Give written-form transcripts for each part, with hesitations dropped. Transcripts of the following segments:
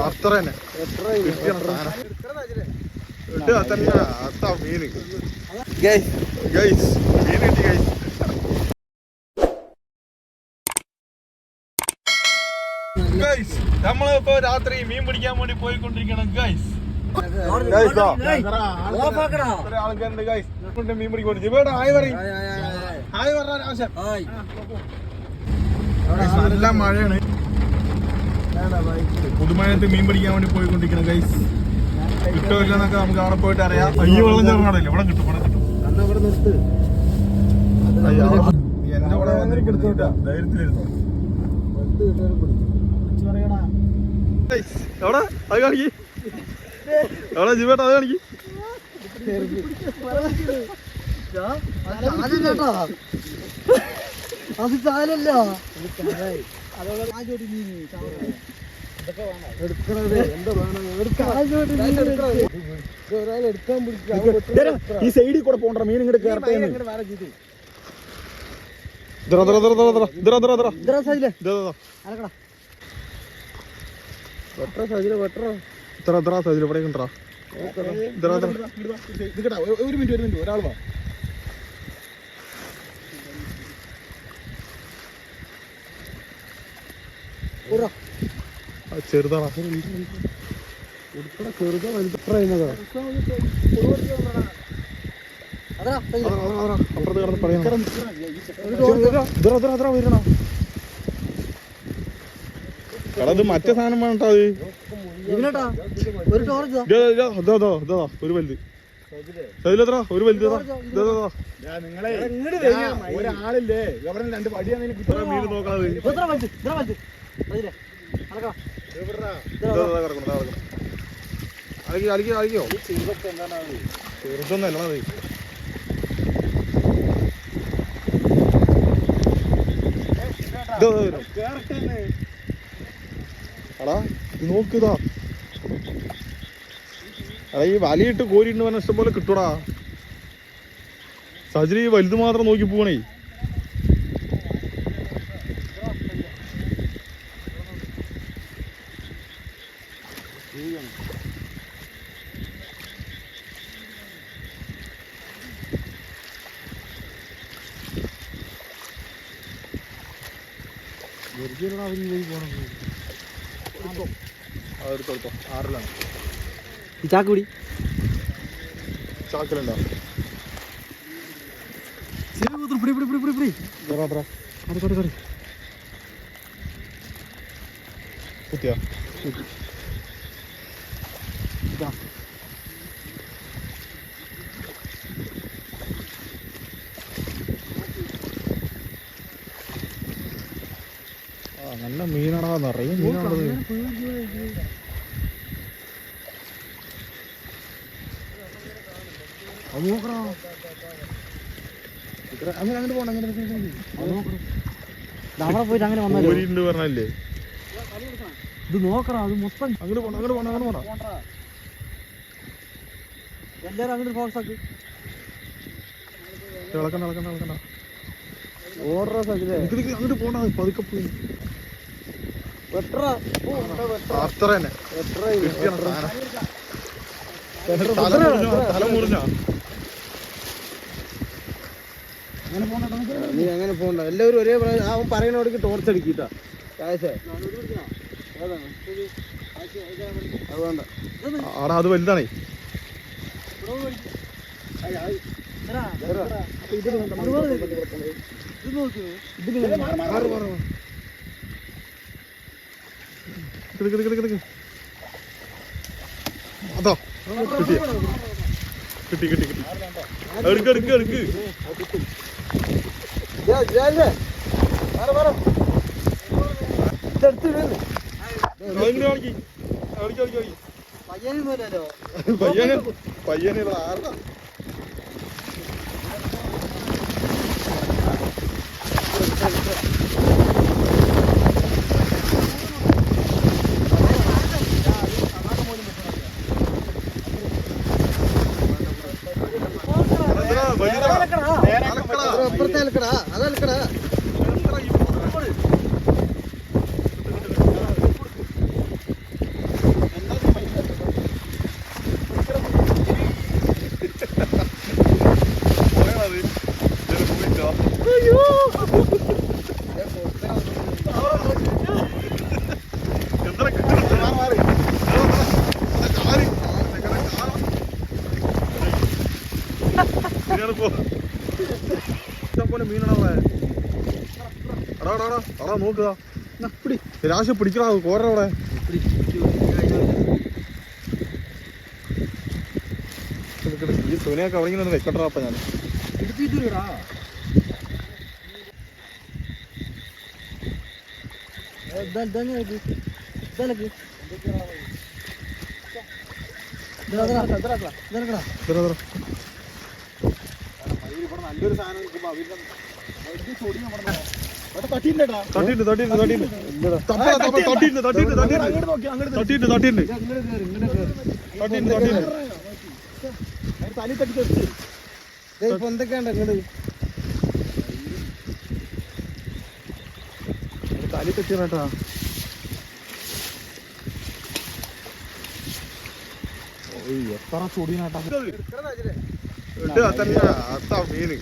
അത്ര തന്നെ മീന് മീൻ കിട്ടി ഗൈസ്. നമ്മളിപ്പോ രാത്രി മീൻ പിടിക്കാൻ വേണ്ടി പോയിക്കൊണ്ടിരിക്കണം ഗൈസ്. ആൾക്കാരുണ്ട് ഗൈസ്. മീൻ പിടിക്കൊണ്ട് ജിബേട്ടാ ഹായ് പറയും. ഹായ് പറഞ്ഞ ആവശ്യം. നല്ല മഴയാണ്. പുതുമഴത്ത് മീൻ പിടിക്കാൻ വേണ്ടി പോയിക്കൊണ്ടിരിക്കണം ഗൈസ്. കിട്ടുമില്ല എന്നൊക്കെ നമുക്ക് അവിടെ പോയിട്ട് അറിയാം. ഈ വെള്ളം ചെറുപാടില്ല, ഇവിടെ കിട്ടും, ഇവിടെ കിട്ടും. എന്റെ കൂടെ വന്നിരിക്കണ ധൈര്യത്തിലിരുന്നു. എവിടെ അത് കാണിക്ക്, എവിടെ ജിബേട്ടാ അത് കാണിക്ക്. അത് ചാലല്ല ഈ സൈഡിൽ കൂടെ പോണ്ട മീൻ ഇങ്ങോട്ട് കേറട്ടെ. ഒരു മിനിറ്റ് ഒരാൾ വാ. ചെറുതാണ് ചെറുതാ വലുതത്ര അപ്പുറത്ത് കിടന്ന് പറയാം. കടത് മറ്റേ സാധനം വേണ്ട. ഒരു വലുത് സൈലെത്ര ഒരു വലുത് ഒരാളില്ലേ രണ്ട് വടിയാണ് മീൻ നോക്കാതെ അലിക്കോ ചെറുതൊന്നല്ല അത്. എടാ നോക്കിതാ, എടാ ഈ വലയിട്ട് കോരിട്ട് പറഞ്ഞ ഇഷ്ടം പോലെ കിട്ടൂടാ. സജിരി വലുത് മാത്രം നോക്കി പോകണേ. അതെടുത്തോ, 6 ഈ ചാക്ക് പിടി. ചാക്കലുണ്ടോ? കുത്തിയാ നല്ല മീനാടാ, നിറയെ മീനാണത്. അത് നോക്കണോ, അങ്ങനെ അങ്ങോട്ട് പോകണം. അങ്ങനെ അവിടെ പോയിട്ട് അങ്ങനെ വന്നു പറഞ്ഞല്ലേ ഇത് നോക്കണം. അത് മൊത്തം അങ്ങോട്ട് പോണം, അങ്ങോട്ട് പോണം, അങ്ങോട്ട് പോണം. എല്ലാരും അങ്ങോട്ട് ഫോക്കസ് ആക്കി. ഇളക്കണ്ട ഇളക്കണ്ട ഇളക്കണ്ട. ഓർഡർ അങ്ങോട്ട് പോണ പതുക്കെ പോയി. അത്ര തന്നെ തല മുറിഞ്ഞ നീ അങ്ങനെ പോണ്ട. എല്ലാവരും ഒരേ അവൻ പറയുന്നവിടേക്ക് ടോർച്ച് അടിക്കിട്ടാ. ആടാ അത് വലുതാണേ. അതോ കിട്ടി കിട്ടി കിട്ടി. എടുക്ക് എടുക്ക് എടുക്ക്. പയ്യനെ ആരുടെ വലിയ അതൽക്കടാ അതൽക്കടാ പോലെ മീനാണവിടെ അടാ നോക്കുക രാശി പിടിക്കണ കോരവിടെ ഈ തുണിയൊക്കെ അവിടെ ഇങ്ങനെ വെക്കട്ടാ അപ്പൊ ഞാൻ നല്ലൊരു സാധനം എന്തൊക്കെയുണ്ട് ഇങ്ങോട്ട് തലി തെറ്റിട്ടാ എത്ര ചൊടിനാട്ടാ മീന്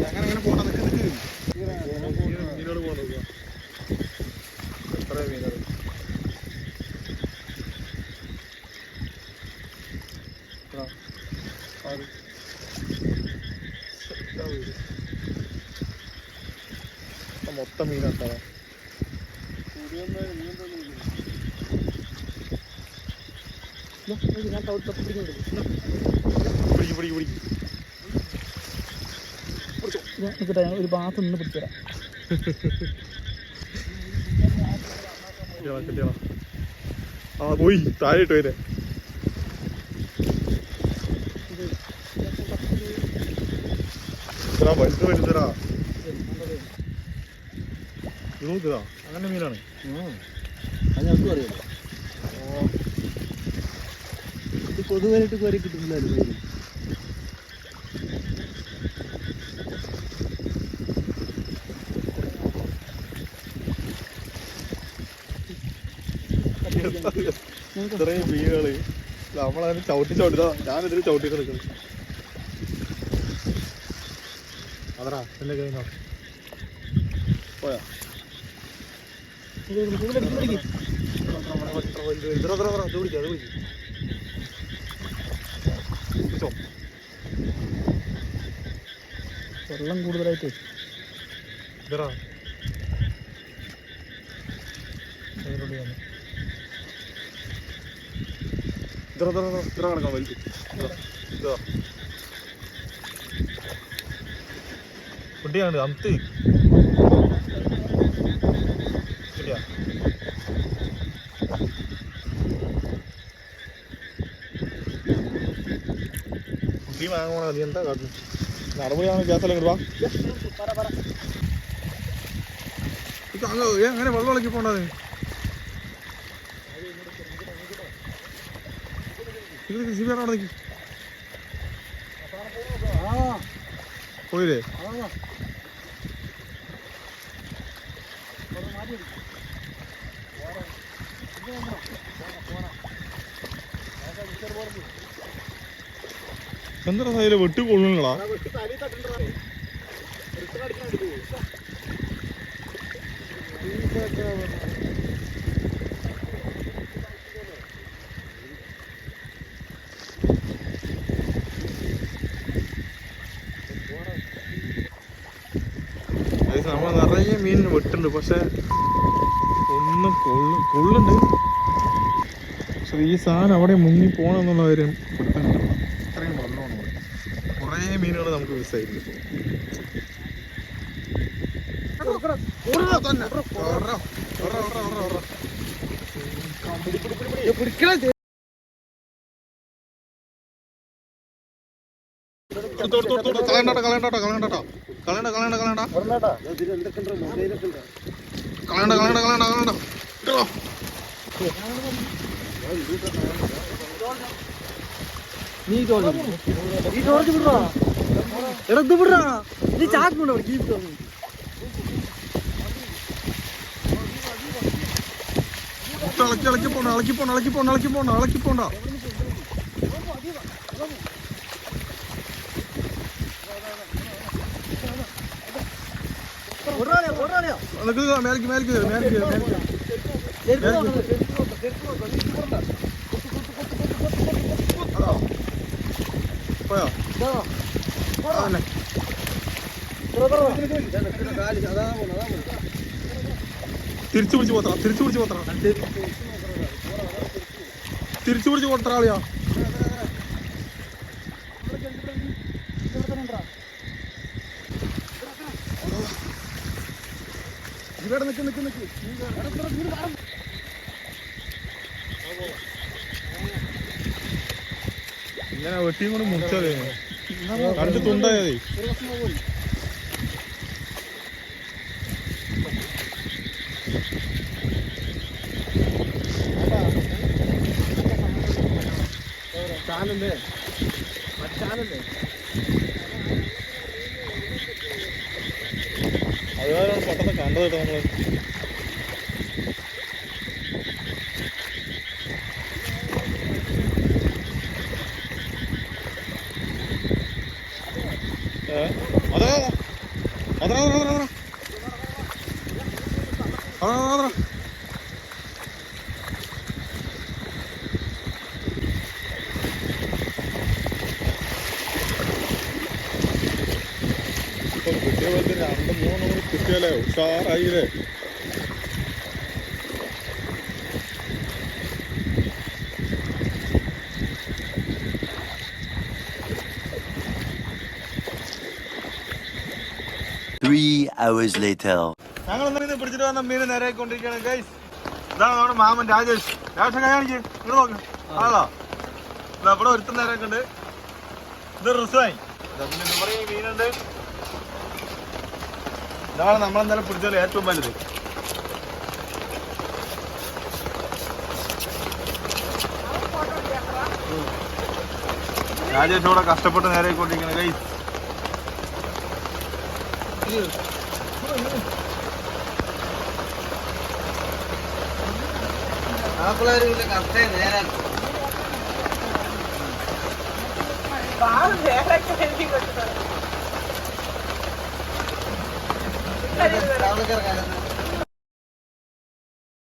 അങ്ങനെ പോണ മീനോട് പോകാൻ നോക്കുക എത്ര മീനാണ് മൊത്തം മീനാട്ടാ ഒരു ഭാഗത്ത് നിന്ന് പിടിച്ചരാം ആ പോയി താഴെ വരെ വലുത് വലുതരാ ഇത് നോക്കുതാ അങ്ങനെ മീനാണ് അത് ഞങ്ങൾക്ക് അറിയാലോ ഇത് പൊതുവായിട്ട് കയറി കിട്ടുന്നില്ല ഇത്രയും മീനുകള് നമ്മളതിന് ചവിട്ടിതാ ഞാനിതിന് ചവിട്ടി കിടക്കുന്നു അതറാ എന്റെ കയ്യിൽ പോയാ വെള്ളം കൂടുതലായിട്ട് ഇതറാ ഇത്ര കണക്കാം വലുത് ഇതാ കുട്ടിയാണ് അമത്ത് ശരിയാ കുട്ടി വാങ്ങണോ നീ എന്താ കാട്ടുന്നത് നടപടിയാണ് ഗ്യാസെല്ലാം കിടുവാ അങ്ങനെ വെള്ളം ഇളക്കി പോണ്ടത് പോയില്ലേ എന്താ സൈഡില് വെട്ടി കൊള്ളുകളാ നമ്മൾ നിറയെ മീൻ വെട്ടുണ്ട് പക്ഷെ ഒന്ന് കൊള്ളുണ്ട് പക്ഷെ ഈ സാധനം അവിടെ മുങ്ങി പോകണമെന്നുള്ള കാര്യം ഇത്രയും വെള്ളമാണ് കുറേ മീനുകൾ നമുക്ക് മിസ്സായിരുന്നു നീ ടോർച്ച് വിടറാ, എടാ ഇത് വിടറാ, നീ ചാക്കുണ്ടോ കീപ്പ് ഇളക്കി പോണ്ട. മേലേക്ക് പോയോ? തിരിച്ചു പിടിച്ച് പോത്തറാളിയാ. ഇങ്ങനെ വെട്ടിയും കൂടെ മുറിച്ചാലേ രണ്ട് തുണ്ടായതേ. ചാനല്ലേ അതുകാരാണ് പെട്ടെന്ന് കണ്ടത് കേട്ടോ നമ്മള്. അതാ കിട്ടിയ പോലത്തെ 2-3 കിട്ടിയാലേ ഉഷാറായില്ലേ. ഞങ്ങൾ ഇന്ന് പിടിച്ചിട്ട് വന്ന മീന് നേരെക്കൊണ്ടിരിക്കുകയാണ് ഗൈസ്. ഇതാണ് നമ്മുടെ മാമൻ രാജേഷ്. രാജേഷ് കാണിച്ച് ഇങ്ങനെ നോക്ക്. ആണോ ഇവിടെ ഒരുത്തം നേരൊക്കെ ഉണ്ട്. ഇത് റിസായി മീനുണ്ട്. ഇതാണ് നമ്മളെന്തായാലും പിടിച്ചാൽ ഏറ്റവും വലുത്. രാജേഷ് ഇവിടെ കഷ്ടപ്പെട്ട് നേരെക്കൊണ്ടിരിക്കുകയാണ് ഗൈസ്. നേരെ